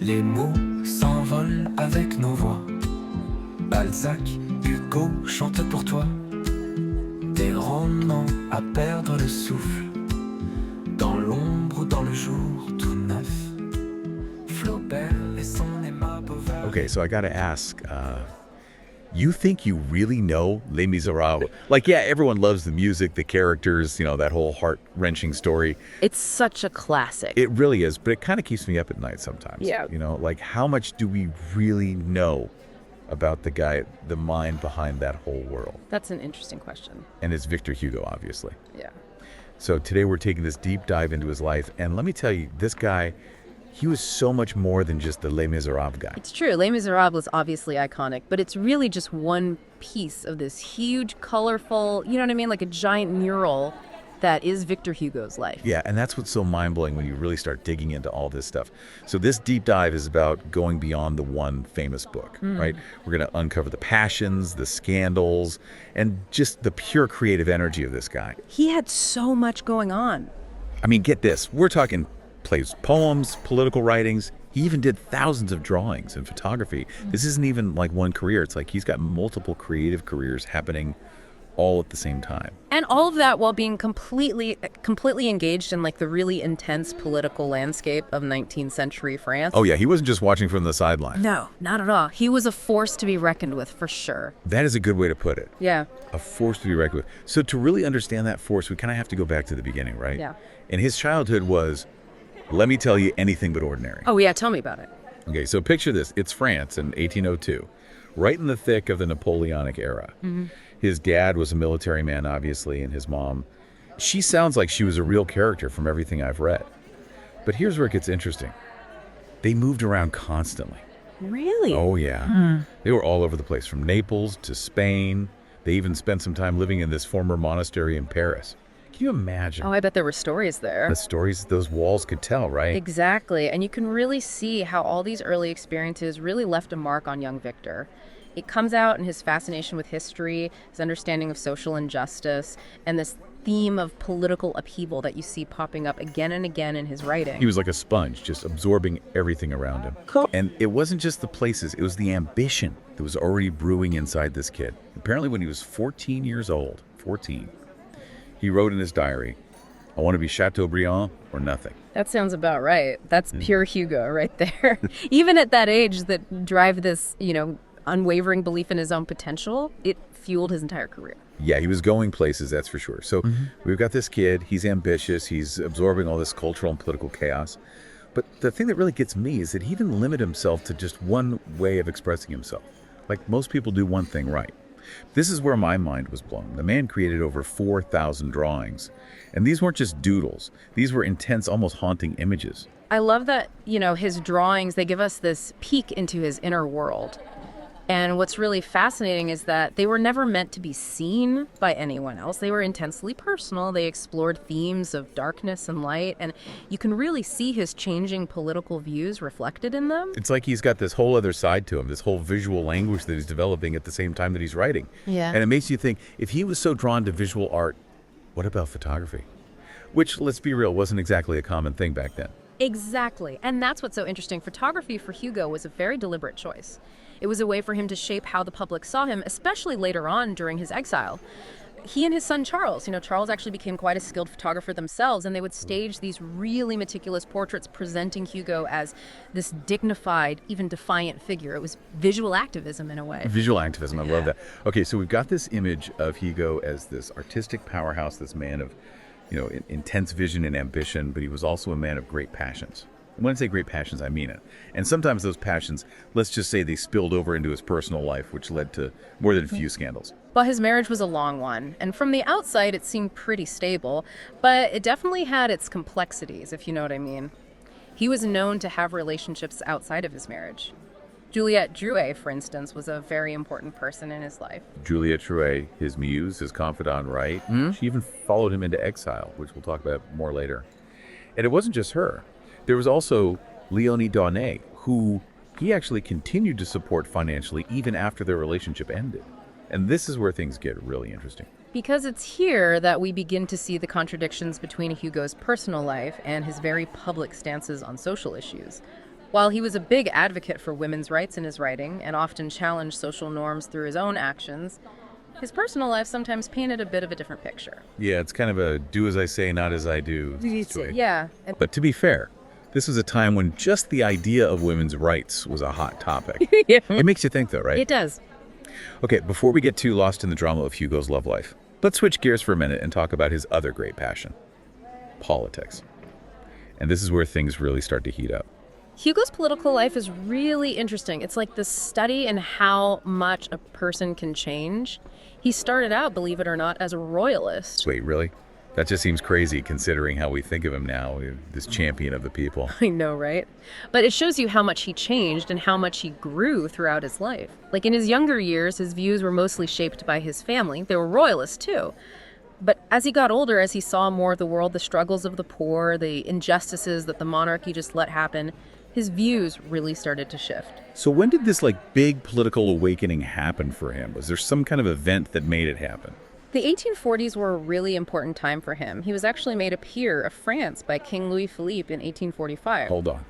Les mots s'envolent avec nos voix. Balzac, Hugo chante pour toi. Des romans à perdre le souffle. Dans l'ombre ou dans le jour, tout neuf. Flaubert et son aimable vers. Okay, so I gotta ask, you think you really know Les Misérables? Like, yeah, everyone loves the music, the characters, that whole heart-wrenching story. It's such a classic. It really is, but it kind of keeps me up at night sometimes. Yeah. Like how much do we really know about the guy, the mind behind that whole world? That's an interesting question. And it's Victor Hugo, obviously. Yeah. So today we're taking this deep dive into his life, and let me tell you, this guy, he was so much more than just the Les Misérables guy. It's true. Les Misérables is obviously iconic, but it's really just one piece of this huge, colorful, you know what I mean, like a giant mural that is Victor Hugo's life. Yeah, and that's what's so mind-blowing when you really start digging into all this stuff. So this deep dive is about going beyond the one famous book, right? We're going to uncover the passions, the scandals, and just the pure creative energy of this guy. He had so much going on. I mean, get this. We're talking plays, poems, political writings. He even did thousands of drawings and photography. This isn't even like one career. It's like he's got multiple creative careers happening all at the same time. And all of that while being completely engaged in like the really intense political landscape of 19th century France. Oh yeah, he wasn't just watching from the sideline. No, not at all. He was a force to be reckoned with, for sure. That is a good way to put it. Yeah. A force to be reckoned with. So to really understand that force, we kind of have to go back to the beginning, right? Yeah. And his childhood was, let me tell you, anything but ordinary. Oh yeah, tell me about it. Okay, so picture this. It's France in 1802, right in the thick of the Napoleonic era. His dad was a military man, obviously, and his mom, she sounds like she was a real character from everything I've read. But here's where it gets interesting. They moved around constantly. Really? Oh, yeah. They were all over the place, from Naples to Spain. They even spent some time living in this former monastery in Paris. Can you imagine? Oh, I bet there were stories there. The stories those walls could tell, right? Exactly. And you can really see how all these early experiences really left a mark on young Victor. It comes out in his fascination with history, his understanding of social injustice, and this theme of political upheaval that you see popping up again and again in his writing. He was like a sponge, just absorbing everything around him. Cool. And it wasn't just the places, it was the ambition that was already brewing inside this kid. Apparently when he was 14 years old, he wrote in his diary, I want to be Chateaubriand or nothing. That sounds about right. That's pure Hugo right there. Even at that age that drive this, unwavering belief in his own potential, it fueled his entire career. Yeah, he was going places, that's for sure. So we've got this kid, he's ambitious, he's absorbing all this cultural and political chaos. But the thing that really gets me is that he didn't limit himself to just one way of expressing himself. Like most people do one thing right. This is where my mind was blown. The man created over 4,000 drawings. And these weren't just doodles. These were intense, almost haunting images. I love that, his drawings, they give us this peek into his inner world. And what's really fascinating is that they were never meant to be seen by anyone else. They were intensely personal. They explored themes of darkness and light, and you can really see his changing political views reflected in them. It's like he's got this whole other side to him, this whole visual language that he's developing at the same time that he's writing. Yeah. And it makes you think, if he was so drawn to visual art, what about photography? Which, let's be real, wasn't exactly a common thing back then. Exactly. And that's what's so interesting. Photography for Hugo was a very deliberate choice. It was a way for him to shape how the public saw him, especially later on during his exile. He and his son Charles, Charles actually became quite a skilled photographer themselves, and they would stage these really meticulous portraits presenting Hugo as this dignified, even defiant figure. It was visual activism in a way. Visual activism, I love that. Okay, so we've got this image of Hugo as this artistic powerhouse, this man of, intense vision and ambition, but he was also a man of great passions. And when I say great passions, I mean it. And sometimes those passions, let's just say they spilled over into his personal life, which led to more than a few scandals. But his marriage was a long one, and from the outside it seemed pretty stable, but it definitely had its complexities, if you know what I mean. He was known to have relationships outside of his marriage. Juliette Drouet, for instance, was a very important person in his life. Juliette Drouet, his muse, his confidant, right? She even followed him into exile, which we'll talk about more later. And it wasn't just her. There was also Léonie Daunet, who he actually continued to support financially even after their relationship ended. And this is where things get really interesting. Because it's here that we begin to see the contradictions between Hugo's personal life and his very public stances on social issues. While he was a big advocate for women's rights in his writing and often challenged social norms through his own actions, his personal life sometimes painted a bit of a different picture. Yeah, it's kind of a do as I say, not as I do situation. Yeah. But to be fair, this was a time when just the idea of women's rights was a hot topic. Yeah. It makes you think, though, right? It does. Okay, before we get too lost in the drama of Hugo's love life, let's switch gears for a minute and talk about his other great passion, politics. And this is where things really start to heat up. Hugo's political life is really interesting. It's like the study in how much a person can change. He started out, believe it or not, as a royalist. Wait, really? That just seems crazy considering how we think of him now, this champion of the people. I know, right? But it shows you how much he changed and how much he grew throughout his life. Like in his younger years, his views were mostly shaped by his family. They were royalists too. But as he got older, as he saw more of the world, the struggles of the poor, the injustices that the monarchy just let happen, his views really started to shift. So when did this big political awakening happen for him? Was there some kind of event that made it happen? The 1840s were a really important time for him. He was actually made a peer of France by King Louis Philippe in 1845. Hold on.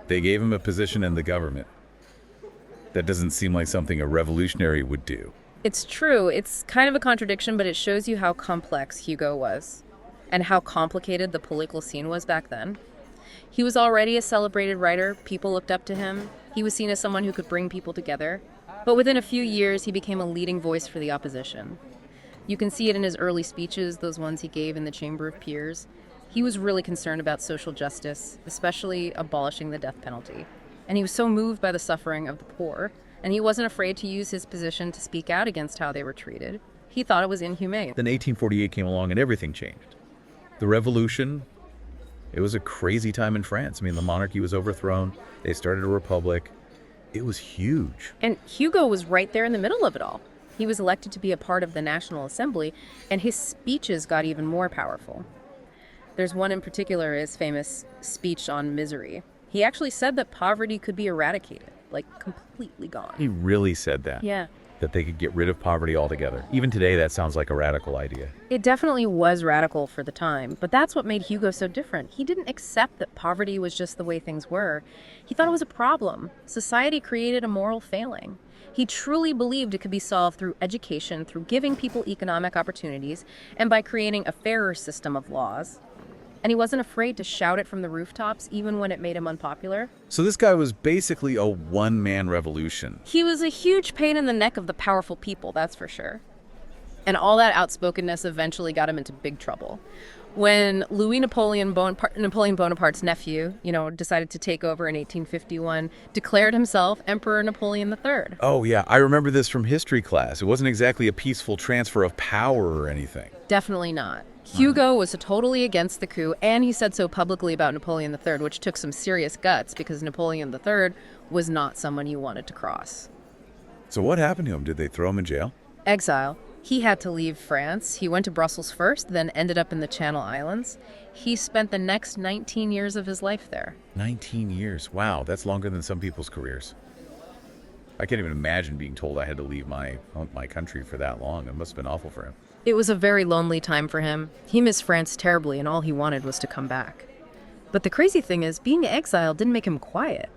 They gave him a position in the government. That doesn't seem like something a revolutionary would do. It's true. It's kind of a contradiction, but it shows you how complex Hugo was and how complicated the political scene was back then. He was already a celebrated writer. People looked up to him. He was seen as someone who could bring people together. But within a few years, he became a leading voice for the opposition. You can see it in his early speeches, those ones he gave in the Chamber of Peers. He was really concerned about social justice, especially abolishing the death penalty. And he was so moved by the suffering of the poor, and he wasn't afraid to use his position to speak out against how they were treated. He thought it was inhumane. Then 1848 came along and everything changed. The revolution, it was a crazy time in France. I mean, the monarchy was overthrown. They started a republic. It was huge. And Hugo was right there in the middle of it all. He was elected to be a part of the National Assembly, and his speeches got even more powerful. There's one in particular, his famous speech on misery. He actually said that poverty could be eradicated, completely gone. He really said that? Yeah. That they could get rid of poverty altogether. Even today, that sounds like a radical idea. It definitely was radical for the time, but that's what made Hugo so different. He didn't accept that poverty was just the way things were. He thought it was a problem. Society created a moral failing. He truly believed it could be solved through education, through giving people economic opportunities, and by creating a fairer system of laws. And he wasn't afraid to shout it from the rooftops, even when it made him unpopular. So this guy was basically a one-man revolution. He was a huge pain in the neck of the powerful people, that's for sure. And all that outspokenness eventually got him into big trouble. When Napoleon Bonaparte's nephew, decided to take over in 1851, declared himself Emperor Napoleon III. Oh, yeah. I remember this from history class. It wasn't exactly a peaceful transfer of power or anything. Definitely not. Hugo was totally against the coup, and he said so publicly about Napoleon III, which took some serious guts because Napoleon III was not someone you wanted to cross. So what happened to him? Did they throw him in jail? Exile. He had to leave France. He went to Brussels first, then ended up in the Channel Islands. He spent the next 19 years of his life there. 19 years. Wow, that's longer than some people's careers. I can't even imagine being told I had to leave my country for that long. It must have been awful for him. It was a very lonely time for him. He missed France terribly, and all he wanted was to come back. But the crazy thing is, being exiled didn't make him quiet.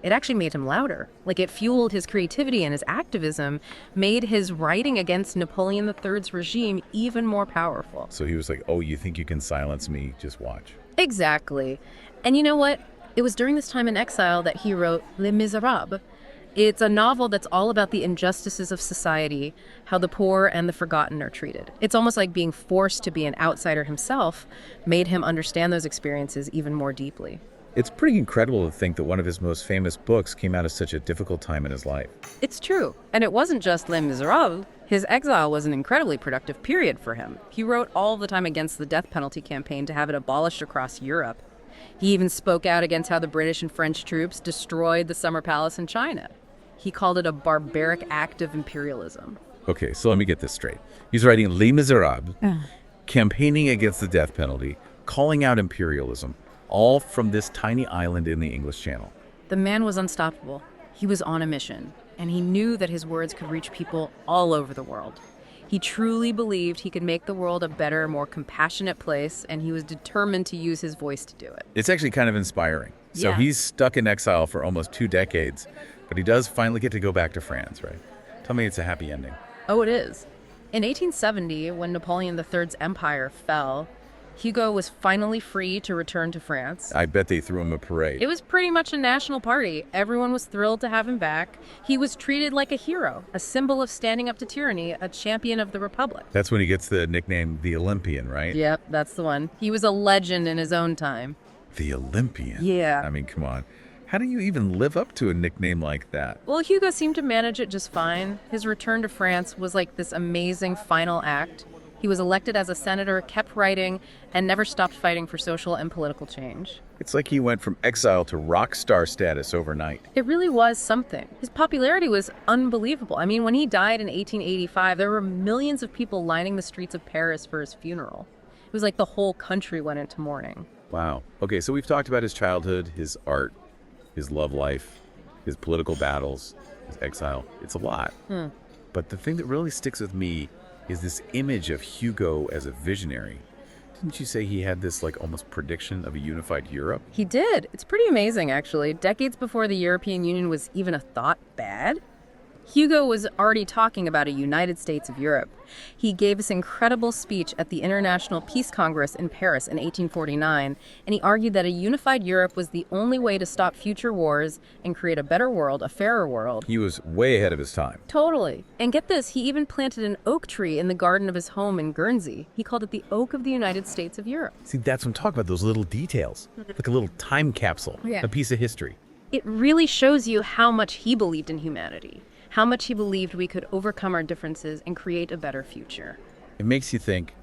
It actually made him louder. It fueled his creativity, and his activism made his writing against Napoleon III's regime even more powerful. So he was like, oh, you think you can silence me? Just watch. Exactly. And you know what? It was during this time in exile that he wrote Les Misérables. It's a novel that's all about the injustices of society, how the poor and the forgotten are treated. It's almost like being forced to be an outsider himself made him understand those experiences even more deeply. It's pretty incredible to think that one of his most famous books came out of such a difficult time in his life. It's true. And it wasn't just Les Misérables. His exile was an incredibly productive period for him. He wrote all the time against the death penalty campaign to have it abolished across Europe. He even spoke out against how the British and French troops destroyed the Summer Palace in China. He called it a barbaric act of imperialism. Okay, so let me get this straight. He's writing Les Misérables, campaigning against the death penalty, calling out imperialism, all from this tiny island in the English Channel. The man was unstoppable. He was on a mission, and he knew that his words could reach people all over the world. He truly believed he could make the world a better, more compassionate place, and he was determined to use his voice to do it. It's actually kind of inspiring. So Yeah. he's stuck in exile for almost 2 decades, but he does finally get to go back to France, right? Tell me it's a happy ending. Oh, it is. In 1870, when Napoleon III's empire fell, Hugo was finally free to return to France. I bet they threw him a parade. It was pretty much a national party. Everyone was thrilled to have him back. He was treated like a hero, a symbol of standing up to tyranny, a champion of the Republic. That's when he gets the nickname the Olympian, right? Yep, that's the one. He was a legend in his own time. The Olympian? Yeah. I mean, come on. How do you even live up to a nickname like that? Well, Hugo seemed to manage it just fine. His return to France was like this amazing final act. He was elected as a senator, kept writing, and never stopped fighting for social and political change. It's like he went from exile to rock star status overnight. It really was something. His popularity was unbelievable. I mean, when he died in 1885, there were millions of people lining the streets of Paris for his funeral. It was like the whole country went into mourning. Wow. Okay, so we've talked about his childhood, his art, his love life, his political battles, his exile. It's a lot. But the thing that really sticks with me is this image of Hugo as a visionary. Didn't you say he had this like almost prediction of a unified Europe? He did. It's pretty amazing, actually. Decades before the European Union was even a thought bad, Hugo was already talking about a United States of Europe. He gave this incredible speech at the International Peace Congress in Paris in 1849, and he argued that a unified Europe was the only way to stop future wars and create a better world, a fairer world. He was way ahead of his time. Totally. And get this, he even planted an oak tree in the garden of his home in Guernsey. He called it the Oak of the United States of Europe. See, that's what I'm talking about, those little details. Like a little time capsule, Yeah. a piece of history. It really shows you how much he believed in humanity, how much he believed we could overcome our differences and create a better future. It makes you think,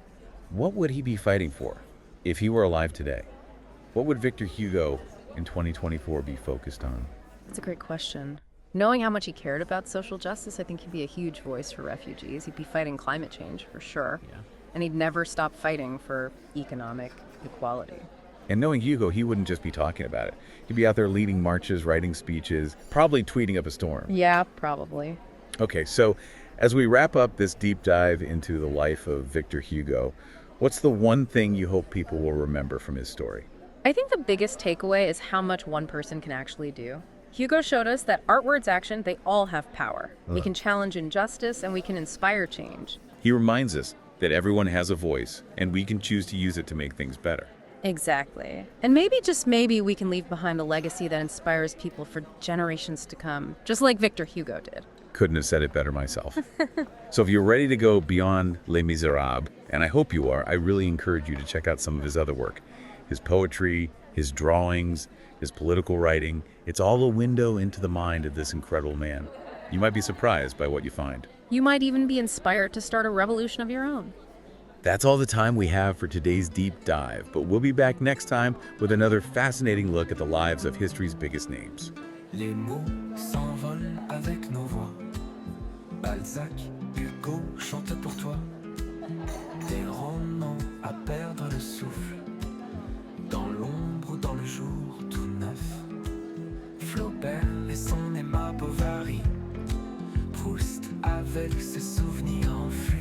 what would he be fighting for if he were alive today? What would Victor Hugo in 2024 be focused on? That's a great question. Knowing how much he cared about social justice, I think he'd be a huge voice for refugees. He'd be fighting climate change, for sure. Yeah. And he'd never stop fighting for economic equality. And knowing Hugo, he wouldn't just be talking about it. He'd be out there leading marches, writing speeches, probably tweeting up a storm. Yeah, probably. Okay, so as we wrap up this deep dive into the life of Victor Hugo, what's the one thing you hope people will remember from his story? I think the biggest takeaway is how much one person can actually do. Hugo showed us that art, words, action, they all have power. We can challenge injustice and we can inspire change. He reminds us that everyone has a voice and we can choose to use it to make things better. Exactly. And maybe, just maybe, we can leave behind a legacy that inspires people for generations to come, just like Victor Hugo did. Couldn't have said it better myself. So if you're ready to go beyond Les Misérables, and I hope you are, I really encourage you to check out some of his other work. His poetry, his drawings, his political writing. It's all a window into the mind of this incredible man. You might be surprised by what you find. You might even be inspired to start a revolution of your own. That's all the time we have for today's deep dive, but we'll be back next time with another fascinating look at the lives of history's biggest names. Les mots s'envolent avec nos voix. Balzac, Hugo chante pour toi. Des romans à perdre le souffle. Dans l'ombre ou dans le jour tout neuf. Flaubert et son Emma Bovary. Proust avec ses souvenirs enfuis.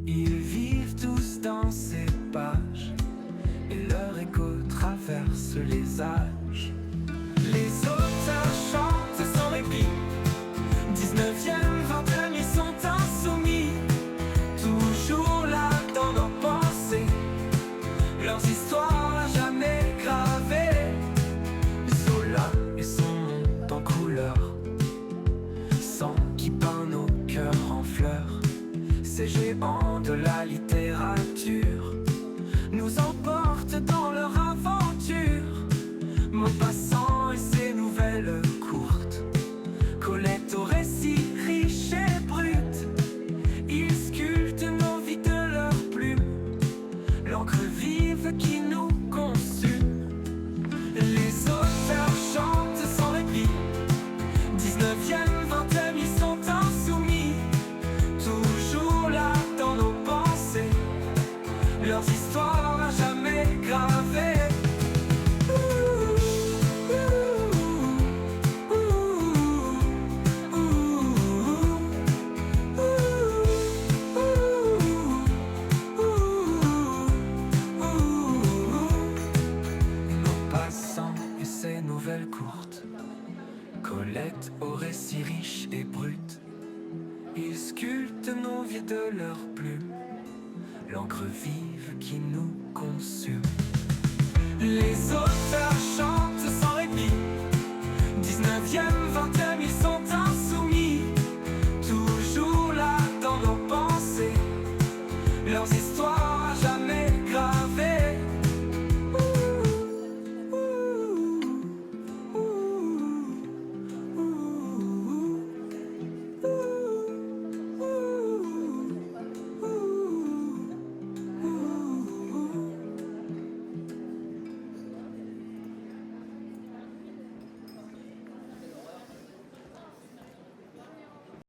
Ils vivent tous dans ces pages. Et leur écho traverse les âges. Les auteurs chantent sans répit. 19e, 20e, ils sont insoumis. Toujours là dans nos pensées. Leurs histoires à jamais gravées. Zola et son monde en couleur. Sang qui peint nos cœurs en fleurs. Ces géants de la littérature nous emportent dans leur aventure. Maupassant et ses nouvelles courtes, Colette au récit riche et brut. Ils sculptent nos vies de leurs plumes, l'encre vive qui nous consume. Les auteurs chantent sans répit. 19e, 20e, ils sont insoumis. Toujours là dans nos pensées, leurs histoires à jamais gravées. Nos passants et ses l'image de leurs plumes, l'encre vive qui nous consume. Les auteurs chantent sans répit, 19e